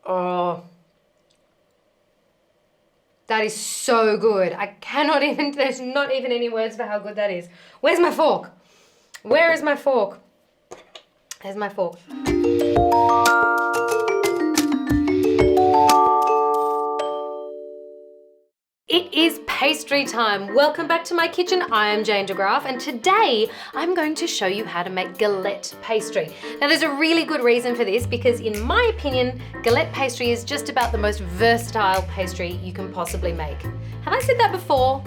Oh, that is so good. I cannot even, there's not even any words for how good that is. Where's my fork? Where is my fork? There's my fork. It is pastry time. Welcome back to my kitchen. I am Jane DeGraff, and today I'm going to show you how to make galette pastry. Now there's a really good reason for this because in my opinion, galette pastry is just about the most versatile pastry you can possibly make. Have I said that before?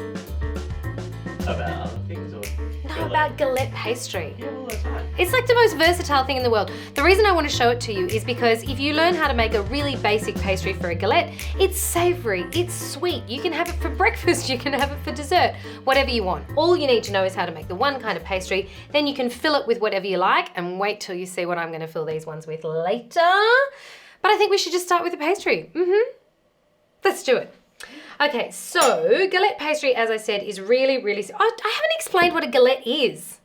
About other things or? No, about galette pastry. Yeah, all the time. It's like the most versatile thing in the world. The reason I want to show it to you is because if you learn how to make a really basic pastry for a galette, it's savoury, it's sweet. You can have it for breakfast, you can have it for dessert, whatever you want. All you need to know is how to make the one kind of pastry, then you can fill it with whatever you like, and wait till you see what I'm going to fill these ones with later. But I think we should just start with the pastry. Let's do it. Okay, so galette pastry, as I said, is really, I haven't explained what a galette is.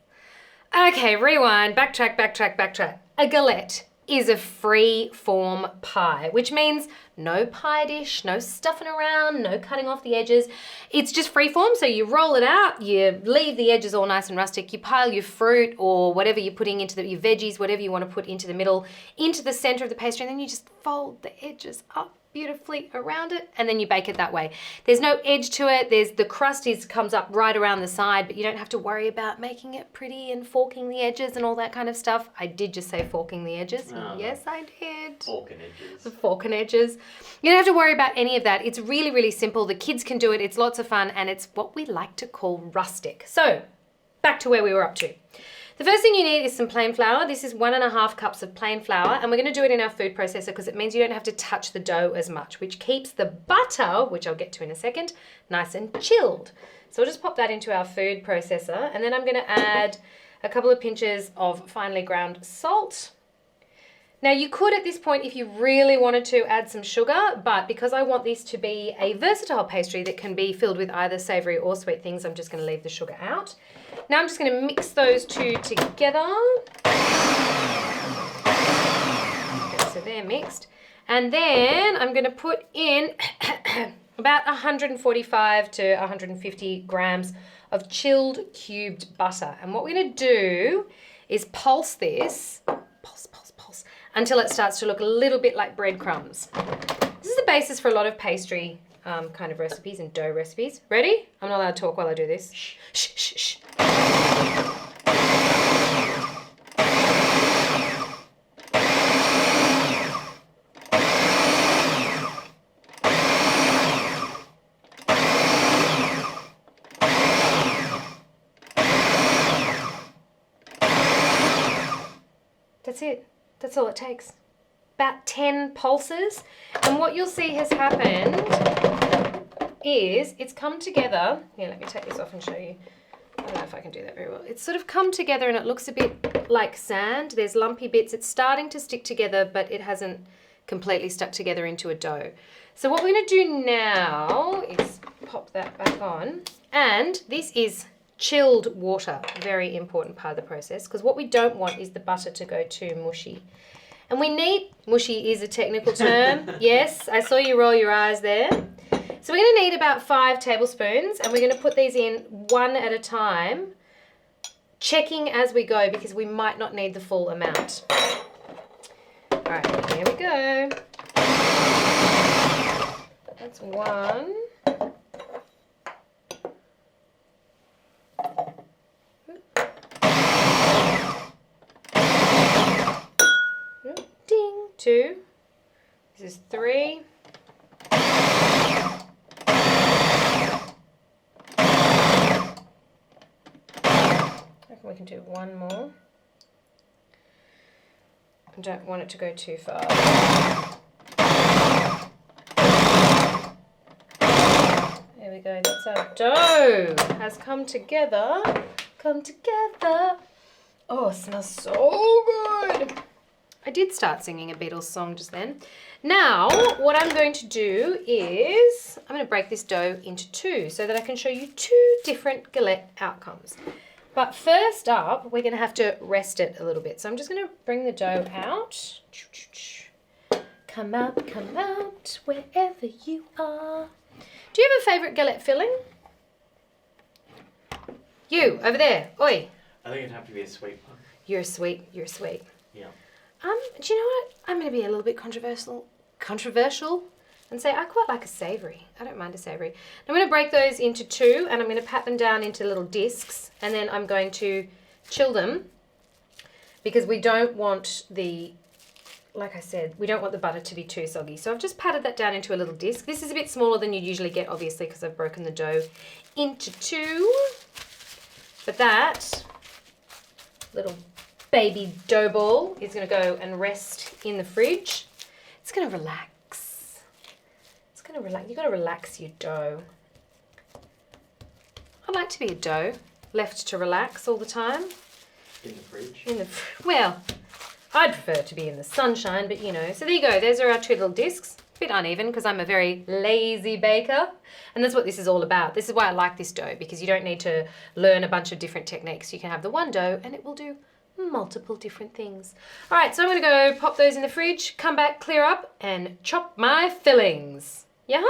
Okay, rewind, backtrack. A galette is a free form pie, which means no pie dish, no stuffing around, no cutting off the edges. It's just free form, so you roll it out, you leave the edges all nice and rustic, you pile your fruit or whatever you're putting into your veggies, whatever you want to put into the middle, into the center of the pastry, and then you just fold the edges up beautifully around it, and then you bake it that way. There's no edge to it. The crust comes up right around the side, but you don't have to worry about making it pretty and forking the edges and all that kind of stuff. I did just say forking the edges. Oh, yes, I did. Fork and edges. The fork and edges. You don't have to worry about any of that. It's really, really simple. The kids can do it. It's lots of fun, and it's what we like to call rustic. So, back to where we were up to. The first thing you need is some plain flour. This is 1.5 cups of plain flour, and we're going to do it in our food processor because it means you don't have to touch the dough as much, which keeps the butter, which I'll get to in a second, nice and chilled. So we'll just pop that into our food processor, and then I'm going to add a couple of pinches of finely ground salt. Now you could at this point, if you really wanted to, add some sugar, but because I want this to be a versatile pastry that can be filled with either savoury or sweet things, I'm just going to leave the sugar out. Now I'm just going to mix those two together. Okay, so they're mixed. And then I'm going to put in about 145 to 150 grams of chilled cubed butter. And what we're going to do is pulse this, pulse, until it starts to look a little bit like breadcrumbs. This is the basis for a lot of pastry kind of recipes and dough recipes. Ready? I'm not allowed to talk while I do this. Shh, shh, shh, shh. That's it. That's all it takes. About 10 pulses. And what you'll see has happened is it's come together. Here, let me take this off and show you. I don't know if I can do that very well. It's sort of come together and it looks a bit like sand. There's lumpy bits. It's starting to stick together, but it hasn't completely stuck together into a dough. So what we're going to do now is pop that back on. And this is chilled water, very important part of the process, because what we don't want is the butter to go too mushy. And we need, mushy is a technical term. Yes, I saw you roll your eyes there. So we're going to need about 5 tablespoons, and we're going to put these in one at a time, checking as we go because we might not need the full amount. All right, here we go. That's 1. Ding, 2. This is 3. I reckon we can do 1 more. I don't want it to go too far. There we go, that's our dough. Has come together. Oh, it smells so good. I did start singing a Beatles song just then. Now, what I'm going to do is, I'm going to break this dough into 2 so that I can show you 2 different galette outcomes. But first up, we're going to have to rest it a little bit. So I'm just going to bring the dough out, come out, wherever you are. Do you have a favourite galette filling? You, over there. Oi. I think it'd have to be a sweet one. You're sweet. You're sweet. Yeah. Do you know what? I'm going to be a little bit controversial and say I quite like a savoury. I don't mind a savoury. I'm going to break those into two and I'm going to pat them down into little discs and then I'm going to chill them because we don't want the, like I said, we don't want the butter to be too soggy. So I've just patted that down into a little disc. This is a bit smaller than you'd usually get, obviously, because I've broken the dough into two. But that little baby dough ball is going to go and rest in the fridge. It's going to relax. It's going to relax. You've got to relax your dough. I like to be a dough, left to relax all the time. In the fridge? Well, I'd prefer to be in the sunshine, but you know. So there you go. Those are our two little discs. A bit uneven because I'm a very lazy baker. And that's what this is all about. This is why I like this dough, because you don't need to learn a bunch of different techniques. You can have the one dough and it will do multiple different things. All right, so I'm going to go pop those in the fridge, come back, clear up, and chop my fillings. Yeah?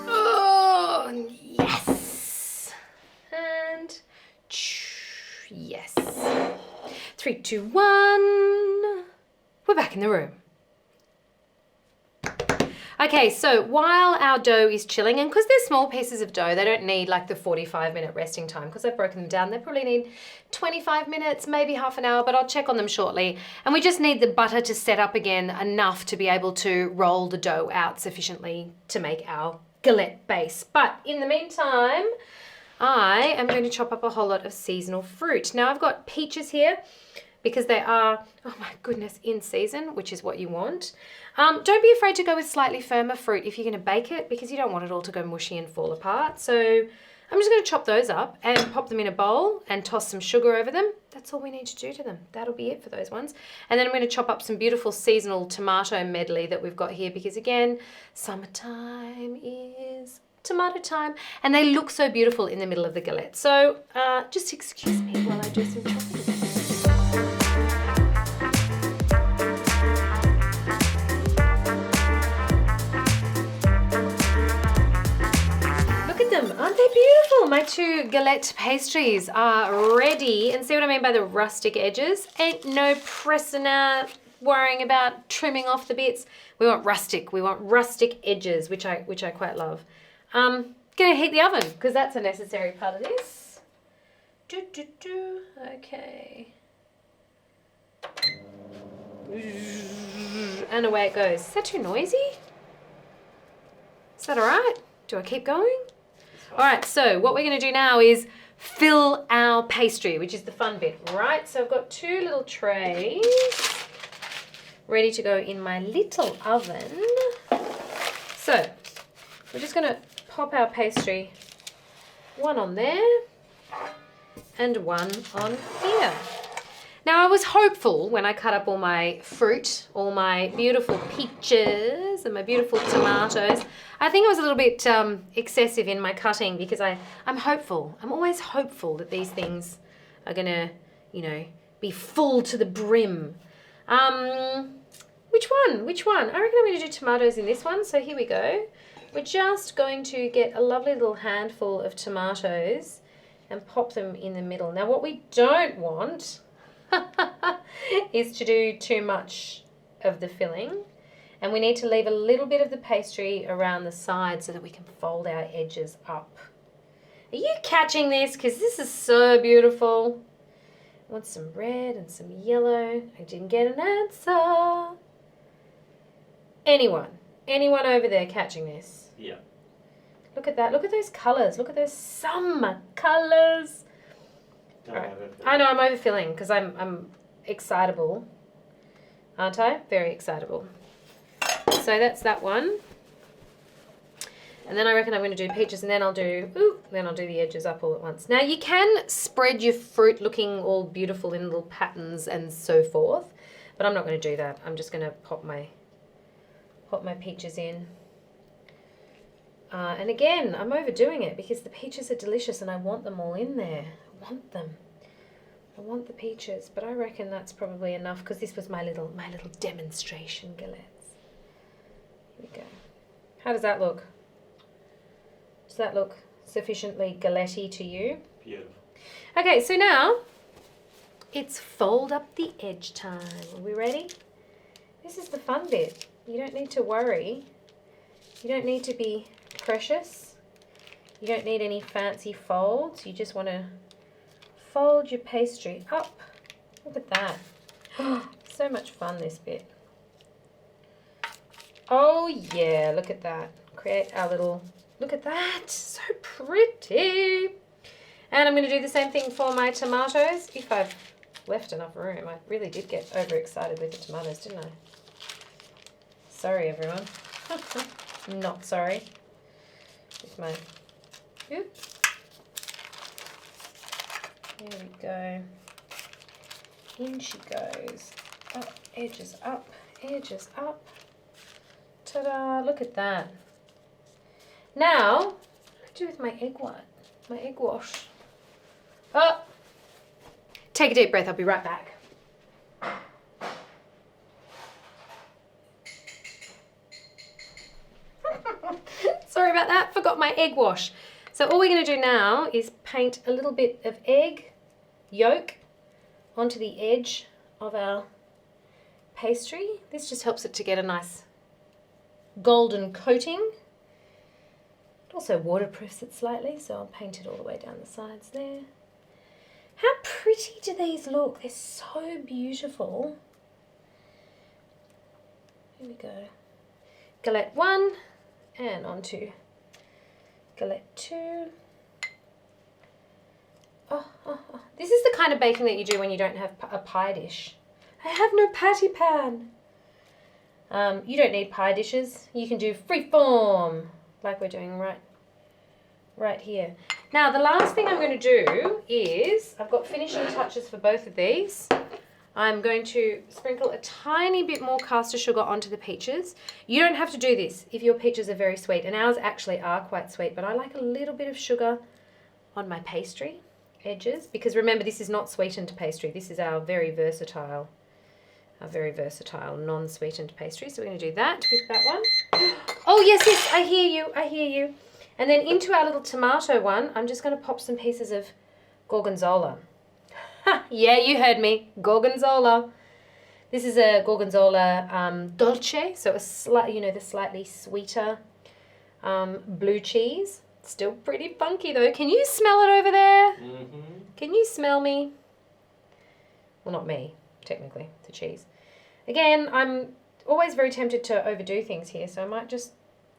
Oh, yes. And yes. 3, 2, 1. We're back in the room. Okay, so while our dough is chilling, and because they're small pieces of dough, they don't need like the 45-minute resting time because I've broken them down. They probably need 25 minutes, maybe half an hour, but I'll check on them shortly. And we just need the butter to set up again enough to be able to roll the dough out sufficiently to make our galette base. But in the meantime, I am going to chop up a whole lot of seasonal fruit. Now I've got peaches here because they are, oh my goodness, in season, which is what you want. Don't be afraid to go with slightly firmer fruit if you're going to bake it because you don't want it all to go mushy and fall apart. So I'm just going to chop those up and pop them in a bowl and toss some sugar over them. That's all we need to do to them. That'll be it for those ones. And then I'm going to chop up some beautiful seasonal tomato medley that we've got here because again, summertime is tomato time and they look so beautiful in the middle of the galette. So just excuse me while I do some chopping. Aren't they beautiful? My two galette pastries are ready. And see what I mean by the rustic edges? Ain't no pressing out, worrying about trimming off the bits. We want rustic edges, which I quite love. Gonna heat the oven because that's a necessary part of this. Okay. And away it goes. Is that too noisy? Is that all right? Do I keep going? All right, so what we're going to do now is fill our pastry, which is the fun bit, right? So I've got two little trays ready to go in my little oven. So we're just going to pop our pastry, one on there and one on here. Now I was hopeful when I cut up all my fruit, all my beautiful peaches and my beautiful tomatoes. I think I was a little bit excessive in my cutting because I'm hopeful. I'm always hopeful that these things are gonna, you know, be full to the brim. Which one? I reckon I'm gonna do tomatoes in this one. So here we go. We're just going to get a lovely little handful of tomatoes and pop them in the middle. Now what we don't want is to do too much of the filling, and we need to leave a little bit of the pastry around the side so that we can fold our edges up. Are you catching this? Because this is so beautiful. I want some red and some yellow. I didn't get an answer. Anyone over there catching this? Yeah. Look at that. Look at those colours. Look at those summer colours. Right. I know I'm overfilling because I'm excitable, aren't I? Very excitable. So that's that one. And then I reckon I'm going to do peaches and then I'll do the edges up all at once. Now you can spread your fruit looking all beautiful in little patterns and so forth, but I'm not going to do that. I'm just going to pop my peaches in And again, I'm overdoing it because the peaches are delicious and I want them all in there. I want them. I want the peaches, but I reckon that's probably enough because this was my little demonstration galettes. Here we go. How does that look? Does that look sufficiently galette-y to you? Beautiful. Okay, so now it's fold up the edge time. Are we ready? This is the fun bit. You don't need to worry. You don't need to be precious. You don't need any fancy folds. You just want to fold your pastry up. Look at that. So much fun, this bit. Oh yeah, look at that. Create our little, look at that. So pretty. And I'm going to do the same thing for my tomatoes. If I've left enough room. I really did get overexcited with the tomatoes, didn't I? Sorry, everyone. Not sorry. With my... Oops. There we go. In she goes. Up, edges up, edges up. Ta-da! Look at that. Now, what do I do with my egg white? My egg wash. Oh! Take a deep breath, I'll be right back. Sorry about that, forgot my egg wash. So all we're going to do now is paint a little bit of egg yolk onto the edge of our pastry. This just helps it to get a nice golden coating. It also waterproofs it slightly, so I'll paint it all the way down the sides there. How pretty do these look? They're so beautiful. Here we go. Galette 1 and onto galette 2. Oh. This is the kind of baking that you do when you don't have a pie dish. I have no patty pan. You don't need pie dishes. You can do freeform like we're doing right here. Now the last thing I'm going to do is, I've got finishing touches for both of these. I'm going to sprinkle a tiny bit more caster sugar onto the peaches. You don't have to do this if your peaches are very sweet, and ours actually are quite sweet, but I like a little bit of sugar on my pastry edges, because remember, this is not sweetened pastry. This is our very versatile non-sweetened pastry. So we're going to do that with that one. Oh yes, I hear you. And then into our little tomato one, I'm just going to pop some pieces of gorgonzola. Yeah, you heard me, gorgonzola. This is a gorgonzola dolce, so a the slightly sweeter blue cheese. Still pretty funky though. Can you smell it over there? Mm-hmm. Can you smell me? Well, not me, technically, the cheese. Again, I'm always very tempted to overdo things here, so I might just,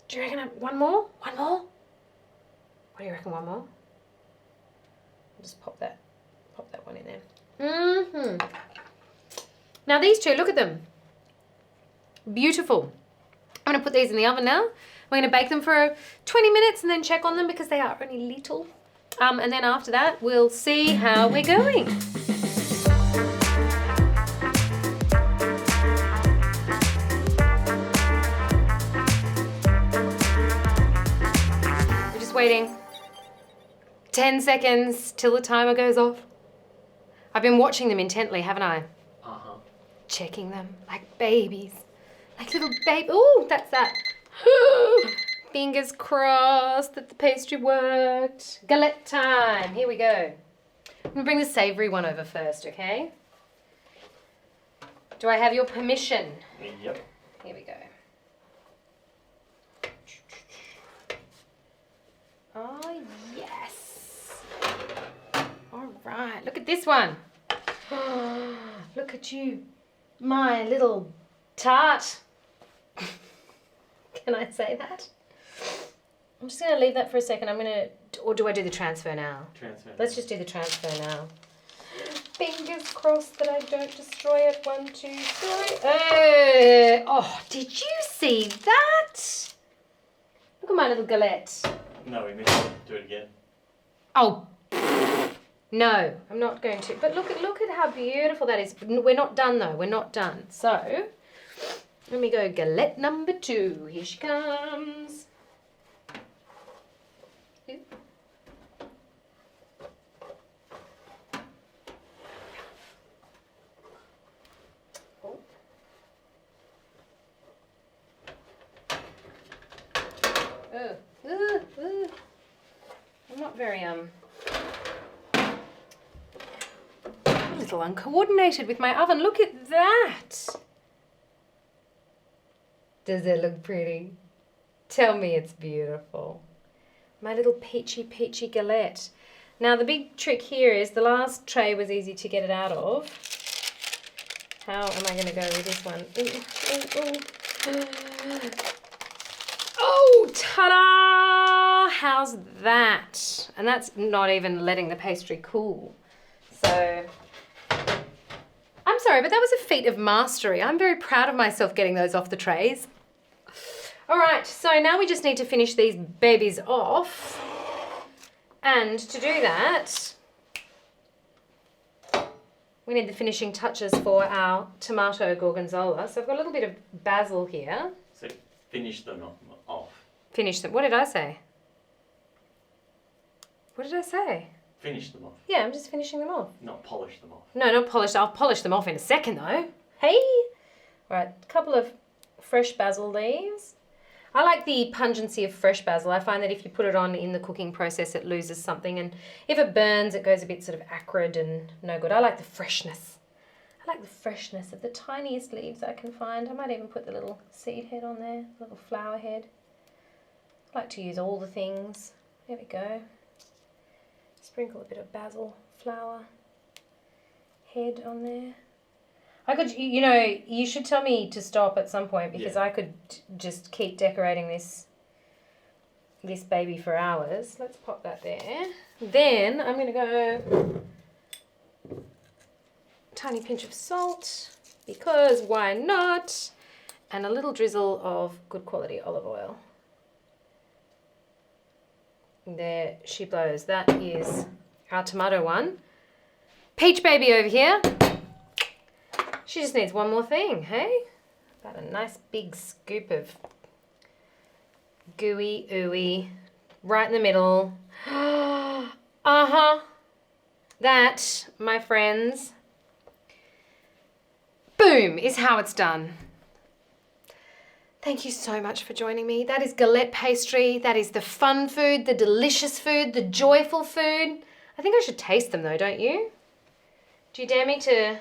do you reckon one more? One more? What do you reckon, one more? I'll just pop that one in there. Mm-hmm. Now these two, look at them. Beautiful. I'm going to put these in the oven now. We're going to bake them for 20 minutes and then check on them because they are only little. And then after that, we'll see how we're going. We're just waiting 10 seconds till the timer goes off. I've been watching them intently, haven't I? Uh-huh. Checking them like babies. Like little baby. Ooh, that's that. Fingers crossed that the pastry worked. Galette time. Here we go. I'm going to bring the savoury one over first, okay? Do I have your permission? Yep. Here we go. Oh, yes. All right. Look at this one. Look at you. My little tart. Can I say that? I'm just going to leave that for a second. Or do I do the transfer now? Transfer. Let's just do the transfer now. Fingers crossed that I don't destroy it. 1, 2, 3. Oh, did you see that? Look at my little galette. No, we missed it. Do it again. Oh, no, I'm not going to. But look at how beautiful that is. We're not done though. We're not done. So, let me go galette number 2. Here she comes. not very, a little uncoordinated with my oven. Look at that. Does it look pretty? Tell me it's beautiful. My little peachy galette. Now the big trick here is the last tray was easy to get it out of. How am I going to go with this one? Oh, ta-da! How's that? And that's not even letting the pastry cool. So, I'm sorry, but that was a feat of mastery. I'm very proud of myself getting those off the trays. All right, so now we just need to finish these babies off. And to do that, we need the finishing touches for our tomato gorgonzola. So I've got a little bit of basil here. So finish them off. Finish them. What did I say? What did I say? Finish them off. Yeah, I'm just finishing them off. Not polish them off. No, not polished. I'll polish them off in a second though. Hey! All right, a couple of fresh basil leaves. I like the pungency of fresh basil. I find that if you put it on in the cooking process, it loses something. And if it burns, it goes a bit sort of acrid and no good. I like the freshness. I like the freshness of the tiniest leaves I can find. I might even put the little seed head on there, little flower head. I like to use all the things. There we go. Sprinkle a bit of basil flower head on there. I could, you know, you should tell me to stop at some point because I could just keep decorating this baby for hours. Let's pop that there. Then I'm going to go tiny pinch of salt because why not? And a little drizzle of good quality olive oil. There she blows. That is our tomato one. Peach baby over here. She just needs one more thing, hey? About a nice big scoop of gooey ooey right in the middle. Uh-huh. That, my friends, boom, is how it's done. Thank you so much for joining me. That is galette pastry. That is the fun food, the delicious food, the joyful food. I think I should taste them though, don't you? Do you dare me to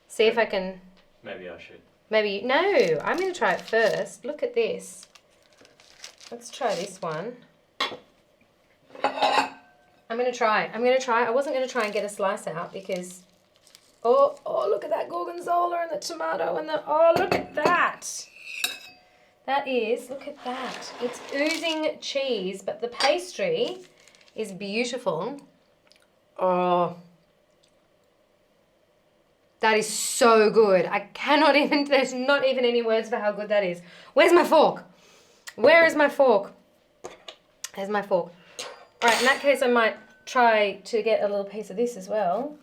see if I can... Maybe I should. Maybe... No, I'm going to try it first. Look at this. Let's try this one. I'm going to try. I wasn't going to try and get a slice out because... Oh, look at that gorgonzola and the tomato and the... Oh, look at that. That is... Look at that. It's oozing cheese, but the pastry is beautiful. Oh... That is so good. I cannot even, there's not even any words for how good that is. Where's my fork? Where is my fork? There's my fork. All right, in that case, I might try to get a little piece of this as well.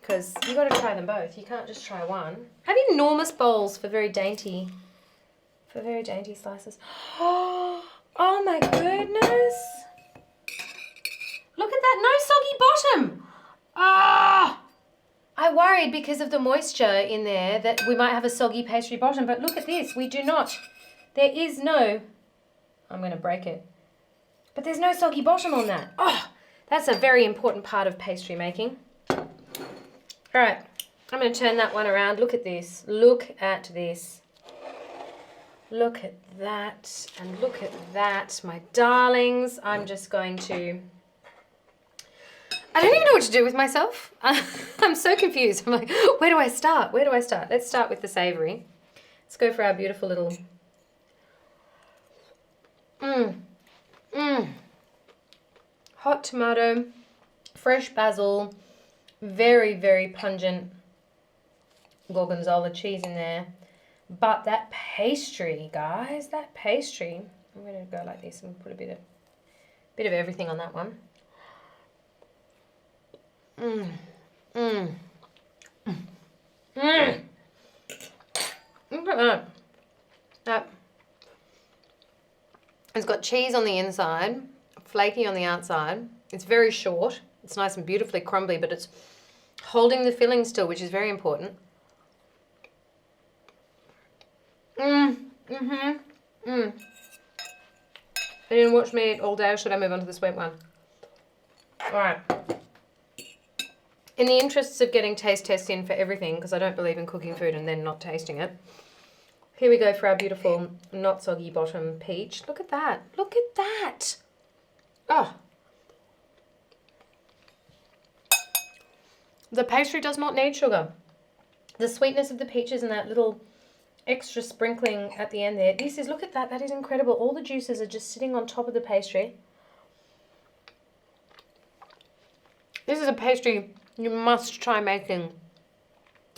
Because you got to try them both. You can't just try one. Have enormous bowls for very dainty slices. Oh my goodness. Look at that, no soggy bottom. Ah! I worried because of the moisture in there that we might have a soggy pastry bottom, but look at this, we do not. There is no, I'm going to break it, but there's no soggy bottom on that. Oh, that's a very important part of pastry making. All right, I'm going to turn that one around. Look at this, look at this. Look at that, and look at that, my darlings. I'm just going to... I don't even know what to do with myself. I'm so confused. I'm like, where do I start? Where do I start? Let's start with the savoury. Let's go for our beautiful little... Hot tomato, fresh basil, very, very pungent gorgonzola cheese in there. But that pastry, guys, that pastry... I'm going to go like this and put a bit of everything on that one. Look at that. It's got cheese on the inside, flaky on the outside. It's very short. It's nice and beautifully crumbly, but it's holding the filling still, which is very important. Are you gonna watch me eat all day, or should I move on to the sweet one? All right. In the interests of getting taste tests in for everything, because I don't believe in cooking food and then not tasting it, here we go for our beautiful not soggy bottom peach. Look at that. Look at that. Oh. The pastry does not need sugar. The sweetness of the peaches and that little extra sprinkling at the end there. This is, look at that. That is incredible. All the juices are just sitting on top of the pastry. This is a pastry you must try making.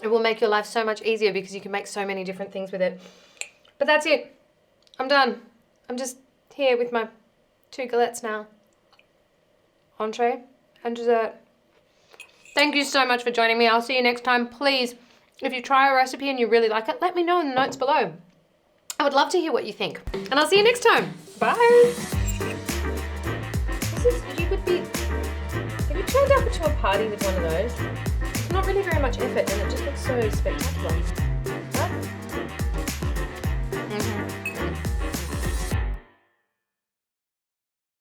It will make your life so much easier because you can make so many different things with it. But that's it. I'm done. I'm just here with my 2 galettes now. Entree and dessert. Thank you so much for joining me. I'll see you next time. Please, if you try a recipe and you really like it, let me know in the notes below. I would love to hear what you think. And I'll see you next time. Bye. You would be... Have you turned up to a party with one of those? It's not really very much effort and it just looks so spectacular.